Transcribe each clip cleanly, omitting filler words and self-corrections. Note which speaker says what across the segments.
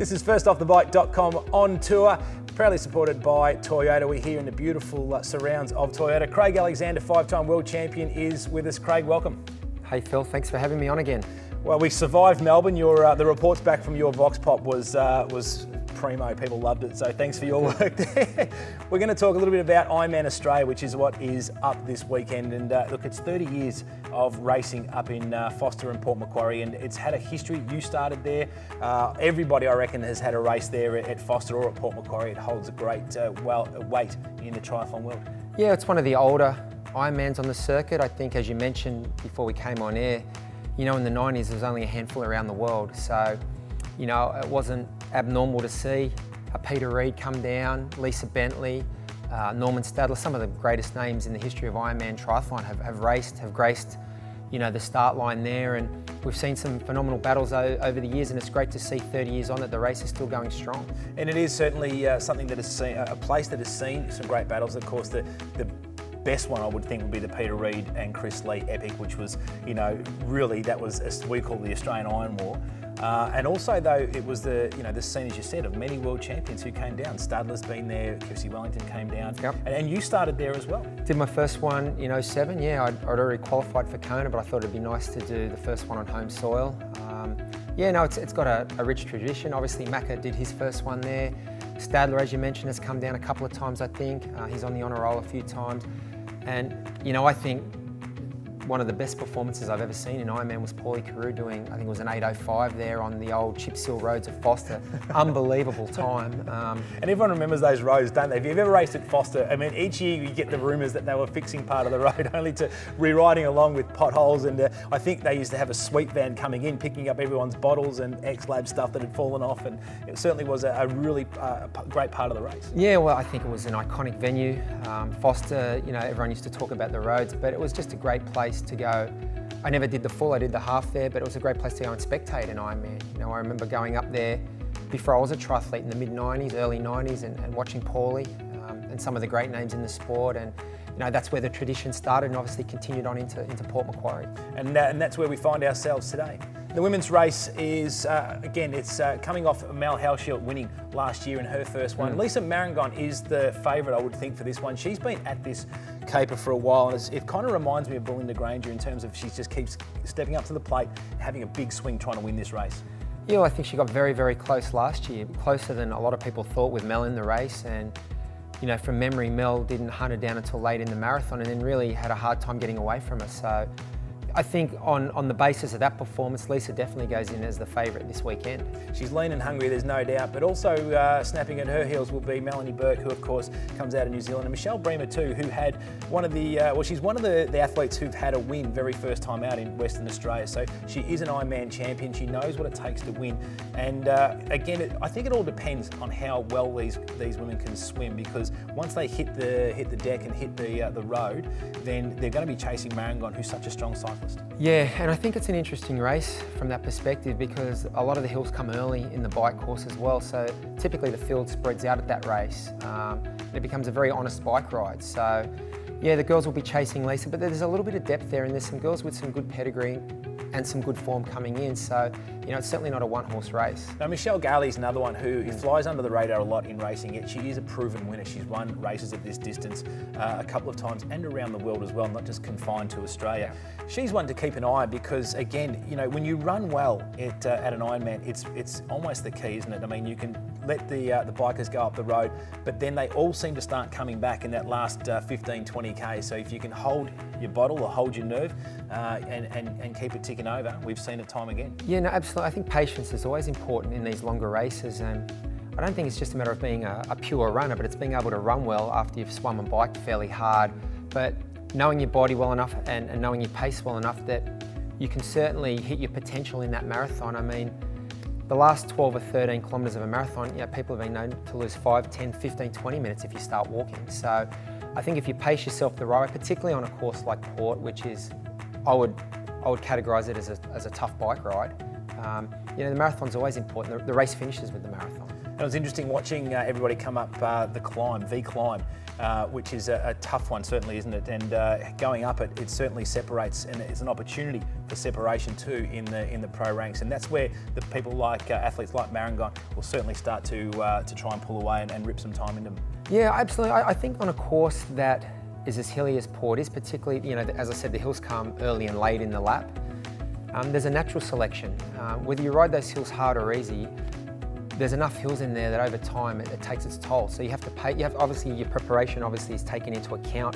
Speaker 1: This is firstoffthebike.com on tour, proudly supported by Toyota. We're here in the beautiful surrounds of Toyota. Craig Alexander, 5-time world champion, is with us. Craig, welcome.
Speaker 2: Hey Phil, thanks for having me on again.
Speaker 1: Well, we survived Melbourne. The reports back from your Vox Pop was primo. People loved it, so thanks for your work there. We're going to talk a little bit about Ironman Australia, which is what is up this weekend. And look, it's 30 years of racing up in Foster and Port Macquarie, and it's had a history. You started there. Everybody, I reckon, has had a race there at Foster or at Port Macquarie. It holds a great weight in the triathlon world.
Speaker 2: Yeah, it's one of the older Ironmans on the circuit. I think, as you mentioned before we came on air, you know, in the 90s, there was only a handful around the world. So, you know, it wasn't abnormal to see a Peter Reid come down, Lisa Bentley, Norman Stadler, some of the greatest names in the history of Ironman triathlon have graced, you know, the start line there. And we've seen some phenomenal battles over the years, and it's great to see 30 years on that the race is still going strong.
Speaker 1: And it is certainly something that has seen, a place that has seen some great battles. Of course, the best one I would think would be the Peter Reid and Chris Lee epic, which was, you know, really that was, as we call the Australian Iron War. And also, though, it was the scene, as you said, of many world champions who came down. Stadler's been there, Kirsty Wellington came down,
Speaker 2: yep.
Speaker 1: And you started there as well.
Speaker 2: Did my first one in 07, yeah. I'd already qualified for Kona, but I thought it'd be nice to do the first one on home soil. Yeah, no, it's got a rich tradition. Obviously, Macca did his first one there. Stadler, as you mentioned, has come down a couple of times, I think. He's on the honour roll a few times. And, you know, I think one of the best performances I've ever seen in Ironman was Paulie Carew doing, I think it was an 8:05 there on the old chip seal roads of Foster. Unbelievable time.
Speaker 1: And everyone remembers those roads, don't they? If you've ever raced at Foster, I mean, each year you get the rumours that they were fixing part of the road only to rewriting along with potholes. And I think they used to have a sweep van coming in, picking up everyone's bottles and ex-lab stuff that had fallen off. And it certainly was a really great part of the race.
Speaker 2: Yeah, well, I think it was an iconic venue. Foster, you know, everyone used to talk about the roads, but it was just a great place to go. I never did the full, I did the half there, but it was a great place to go and spectate an Ironman. You know, I remember going up there before I was a triathlete in the mid-90s, early 90s, and watching Paulie and some of the great names in the sport. And you know, that's where the tradition started and obviously continued on into Port Macquarie.
Speaker 1: And that's where we find ourselves today. The women's race is, again, it's coming off Mel Halshilt winning last year in her first one. Lisa Marangon is the favourite, I would think, for this one. She's been at this caper for a while, and it kind of reminds me of Belinda Granger in terms of she just keeps stepping up to the plate, having a big swing trying to win this race.
Speaker 2: Yeah, well, I think she got very, very close last year, closer than a lot of people thought with Mel in the race. And you know, from memory, Mel didn't hunt her down until late in the marathon and then really had a hard time getting away from her. So I think on the basis of that performance, Lisa definitely goes in as the favourite this weekend. She's
Speaker 1: lean and hungry, there's no doubt, but also snapping at her heels will be Melanie Burke, who of course comes out of New Zealand, and Michelle Bremer too, who had one of the, she's one of the athletes who've had a win very first time out in Western Australia. So she is an Ironman champion, she knows what it takes to win. And again, I think it all depends on how well these women can swim, because once they hit the deck and hit the road, then they're going to be chasing Marangon, who's such a strong cyclist.
Speaker 2: Yeah, and I think it's an interesting race from that perspective, because a lot of the hills come early in the bike course as well. So typically the field spreads out at that race. It becomes a very honest bike ride. So yeah, the girls will be chasing Lisa, but there's a little bit of depth there, and there's some girls with some good pedigree and some good form coming in. So, you know, it's certainly not a one-horse race.
Speaker 1: Now, Michelle Garley's another one who flies under the radar a lot in racing, yet she is a proven winner. She's won races at this distance a couple of times and around the world as well, not just confined to Australia. She's one to keep an eye on because, again, you know, when you run well at an Ironman, it's almost the key, isn't it? I mean, you can let the bikers go up the road, but then they all seem to start coming back in that last 15, 20K. So if you can hold your bottle or hold your nerve and keep it ticking over, we've seen it time again.
Speaker 2: Yeah, no, absolutely. I think patience is always important in these longer races, and I don't think it's just a matter of being a pure runner, but it's being able to run well after you've swum and biked fairly hard, but knowing your body well enough and knowing your pace well enough that you can certainly hit your potential in that marathon. I mean, the last 12 or 13 kilometres of a marathon, you know, people have been known to lose 5, 10, 15, 20 minutes if you start walking. So I think if you pace yourself the right way, particularly on a course like Port, which is, I would categorise it as a tough bike ride. You know, the marathon's always important. The race finishes with the marathon.
Speaker 1: And it was interesting watching everybody come up the climb, which is a tough one, certainly, isn't it? And going up it certainly separates, and it's an opportunity for separation too in the pro ranks. And that's where the people like athletes like Marangon will certainly start to try and pull away and rip some time into them.
Speaker 2: Yeah, absolutely. I think on a course that is as hilly as Port is, particularly, as I said, the hills come early and late in the lap. There's a natural selection. Whether you ride those hills hard or easy, there's enough hills in there that over time it takes its toll. So you have to pay. Obviously your preparation is taken into account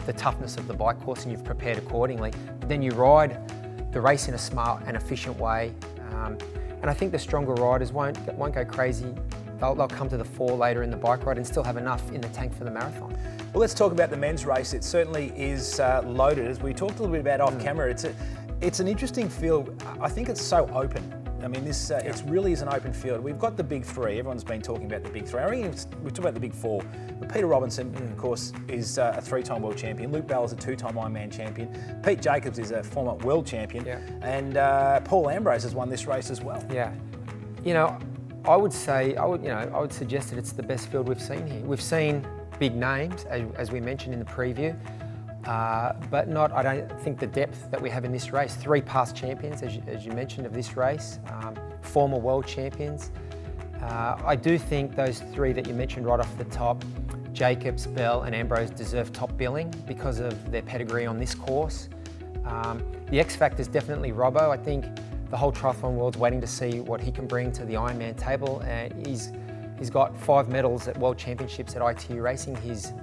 Speaker 2: the toughness of the bike course, and you've prepared accordingly. But then you ride the race in a smart and efficient way. And I think the stronger riders won't go crazy. They'll come to the fore later in the bike ride and still have enough in the tank for the marathon.
Speaker 1: Well, let's talk about the men's race. It certainly is loaded. As we talked a little bit about off camera, it's an interesting field. I think it's so open. I mean, it really is an open field. We've got the big three. Everyone's been talking about the big three. I reckon we talk about the big four. But Peter Robinson, of course, is a 3-time world champion. Luke Bell is a 2-time Ironman champion. Pete Jacobs is a former world champion. Yeah. And Paul Ambrose has won this race as well.
Speaker 2: Yeah. I would suggest that it's the best field we've seen here. We've seen big names, as we mentioned in the preview. But I don't think the depth that we have in this race. 3 past champions, as you mentioned, of this race, former world champions. I do think those 3 that you mentioned right off the top, Jacobs, Bell and Ambrose, deserve top billing because of their pedigree on this course. The X factor is definitely Robbo. I think the whole triathlon world's waiting to see what he can bring to the Ironman table. He's got 5 medals at World Championships at ITU Racing. His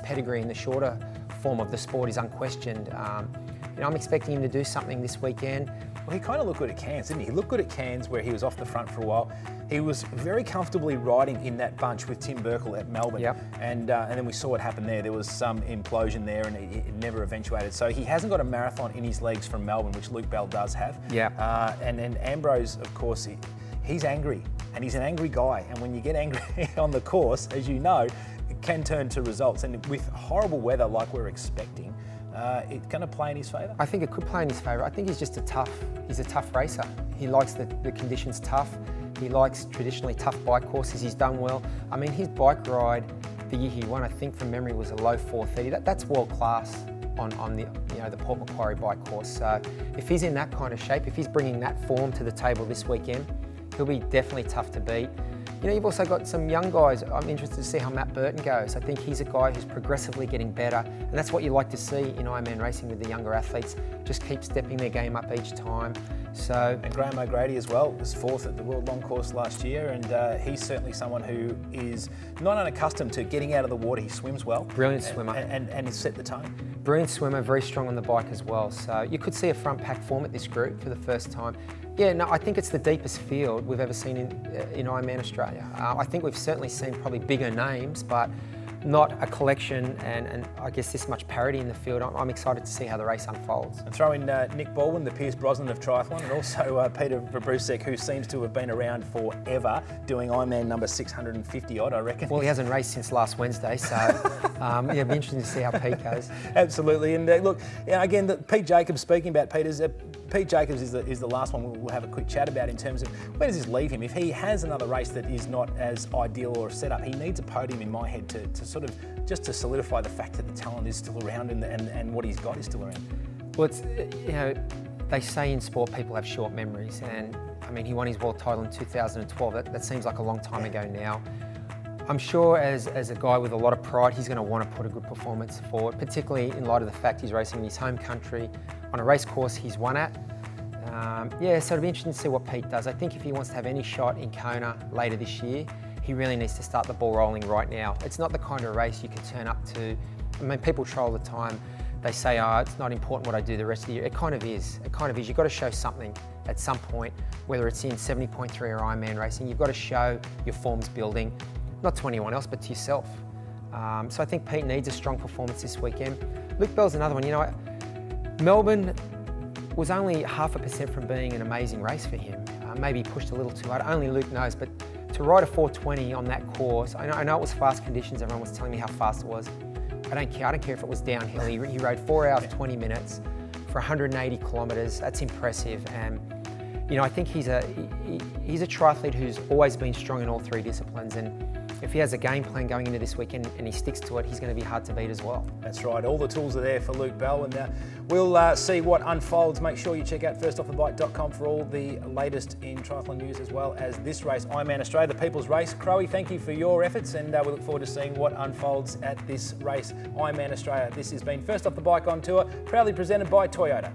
Speaker 2: pedigree in the shorter form of the sport is unquestioned. I'm expecting him to do something this weekend.
Speaker 1: Well, he kind of looked good at Cairns, didn't he? He looked good at Cairns, where he was off the front for a while. He was very comfortably riding in that bunch with Tim Burkle at Melbourne. Yep. And then we saw what happened there. There was some implosion there, and it never eventuated. So he hasn't got a marathon in his legs from Melbourne, which Luke Bell does have.
Speaker 2: Yeah.
Speaker 1: And then Ambrose, of course, he's angry, and he's an angry guy. And when you get angry on the course, as you know, it can turn to results. And with horrible weather like we're expecting, it's going to play in his favour?
Speaker 2: I think it could play in his favour. I think he's just a tough racer. He likes the conditions tough. He likes traditionally tough bike courses. He's done well. I mean, his bike ride, the year he won, I think from memory, was a low 4:30. That's world class on the Port Macquarie bike course. So if he's in that kind of shape, if he's bringing that form to the table this weekend, he'll be definitely tough to beat. You've also got some young guys. I'm interested to see how Matt Burton goes. I think he's a guy who's progressively getting better, and that's what you like to see in Ironman racing with the younger athletes. Just keep stepping their game up each time.
Speaker 1: And Graham O'Grady as well was 4th at the World Long Course last year, and he's certainly someone who is not unaccustomed to getting out of the water. He swims well.
Speaker 2: Brilliant swimmer.
Speaker 1: And he's set the tone.
Speaker 2: Brilliant swimmer, very strong on the bike as well. So you could see a front pack form at this group for the first time. Yeah, no, I think it's the deepest field we've ever seen in Ironman Australia. I think we've certainly seen probably bigger names, but not a collection and I guess this much parity in the field. I'm excited to see how the race unfolds.
Speaker 1: And throw in Nick Baldwin, the Pierce Brosnan of triathlon, and also Peter Vrabusek, who seems to have been around forever, doing Ironman number 650 odd, I reckon.
Speaker 2: Well, he hasn't raced since last Wednesday, so it'll be interesting to see how Pete goes.
Speaker 1: Absolutely, and look, again, Pete Jacobs, speaking about Peter's, Pete Jacobs is the last one we'll have a quick chat about in terms of where does this leave him? If he has another race that is not as ideal or set up, he needs a podium in my head to sort of just to solidify the fact that the talent is still around and what he's got is still around.
Speaker 2: Well, it's, they say in sport people have short memories, and I mean, he won his world title in 2012. That seems like a long time ago now. I'm sure as a guy with a lot of pride, he's going to want to put a good performance forward, particularly in light of the fact he's racing in his home country on a race course he's won at. So it'll be interesting to see what Pete does. I think if he wants to have any shot in Kona later this year, he really needs to start the ball rolling right now. It's not the kind of race you can turn up to. I mean, people try all the time. They say, it's not important what I do the rest of the year. It kind of is. You've got to show something at some point, whether it's in 70.3 or Ironman racing. You've got to show your form's building, not to anyone else, but to yourself. So I think Pete needs a strong performance this weekend. Luke Bell's another one. Melbourne was only 0.5% from being an amazing race for him. Maybe he pushed a little too hard. Only Luke knows, but to ride a 4:20 on that course, I know it was fast conditions. Everyone was telling me how fast it was. I don't care. I don't care if it was downhill. He rode 4 hours, 20 minutes for 180 kilometres. That's impressive. And you know, I think he's a triathlete who's always been strong in all three disciplines, and if he has a game plan going into this weekend and he sticks to it, he's going to be hard to beat as well.
Speaker 1: That's right. All the tools are there for Luke Bell, and we'll see what unfolds. Make sure you check out firstoffthebike.com for all the latest in triathlon news, as well as this race, Ironman Australia, the People's Race. Crowie, thank you for your efforts, and we look forward to seeing what unfolds at this race, Ironman Australia. This has been First Off the Bike on Tour, proudly presented by Toyota.